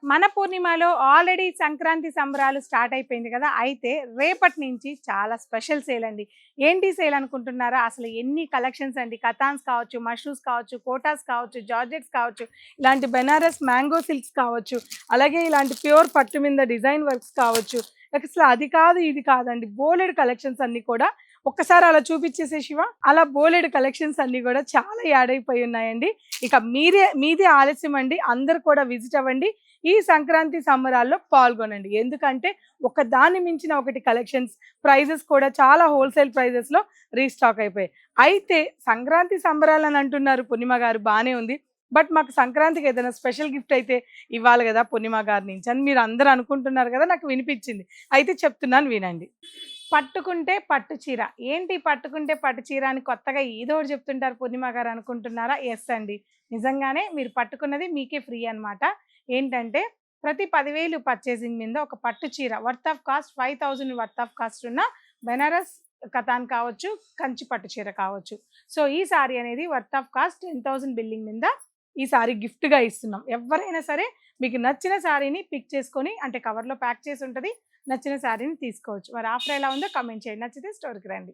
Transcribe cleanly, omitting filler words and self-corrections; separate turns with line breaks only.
మన పూర్ణిమలో ఆల్రెడీ సంక్రాంతి సంబరాలు స్టార్ట్ అయిపోయింది కదా! అయితే రేపటి నుంచి చాలా స్పెషల్ సేల్ అండి. ఏంటి సేల్ అనుకుంటున్నారా? అసలు ఎన్ని కలెక్షన్స్ అండి. కతాన్స్ కావచ్చు, మష్రూమ్స్ కావచ్చు, కోటాస్ కావచ్చు, జార్జెట్స్ కావచ్చు, ఇలాంటి బెనారస్ మ్యాంగో సిల్క్స్ కావచ్చు, అలాగే ఇలాంటి ప్యూర్ పట్టు మీద డిజైన్ వర్క్స్ కావచ్చు. అసలు అది కాదు, ఇది కాదండి. బోలెడు కలెక్షన్స్ అన్నీ కూడా ఒక్కసారి అలా చూపించేసే శివ. అలా బోలెడు కలెక్షన్స్ అన్నీ కూడా చాలా యాడ్ అయిపోయి ఉన్నాయండి. ఇక మీదే ఆలస్యం అండి. అందరూ కూడా విజిట్ అవ్వండి. ఈ సంక్రాంతి సంబరాల్లో పాల్గొనండి. ఎందుకంటే ఒక దాన్ని మించిన ఒకటి కలెక్షన్స్, ప్రైజెస్ కూడా చాలా హోల్‌సేల్ ప్రైజెస్‌లో రీస్టాక్ అయిపోయాయి. అయితే సంక్రాంతి సంబరాలని అంటున్నారు పూర్ణిమ గారు, బానే ఉంది. బట్ మాకు సంక్రాంతికి ఏదైనా స్పెషల్ గిఫ్ట్ అయితే ఇవ్వాలి గదా పూర్ణిమ గారి నుంచి అని మీరందరూ అనుకుంటున్నారు గదా! నాకు వినిపించింది. అయితే చెప్తున్నాను వినండి. పట్టుకుంటే పట్టు చీర. ఏంటి పట్టుకుంటే పట్టు చీర అని కొత్తగా ఏదో ఒకటి చెప్తుంటారు పూర్ణిమ గారు అనుకుంటున్నారా? యెస్ అండి. నిజంగానే మీరు పట్టుకున్నది మీకే ఫ్రీ అన్నమాట. ఏంటంటే ప్రతి 10,000 పర్చేసింగ్ మీద ఒక పట్టు చీర worth of cost 5,000 worth of cost ఉన్న బెనారస్ కతాన్ కావచ్చు, కంచి పట్టు చీర కావచ్చు. సో, ఈ సారీ అనేది వర్త్ ఆఫ్ కాస్ట్ 10,000 బిల్లింగ్ మీద ఈ సారీ గిఫ్ట్‌గా ఇస్తున్నాం. ఎవ్వరైనా సరే మీకు నచ్చిన సారీని పిక్ చేసుకొని, అంటే కవర్‌లో ప్యాక్ చేసి ఉంటది. నచ్చిన సారీని తీసుకోవచ్చు. మరి ఆఫర్ ఎలా ఉందో కామెంట్ చేయండి. నచ్చితే స్టోర్‌కి రండి.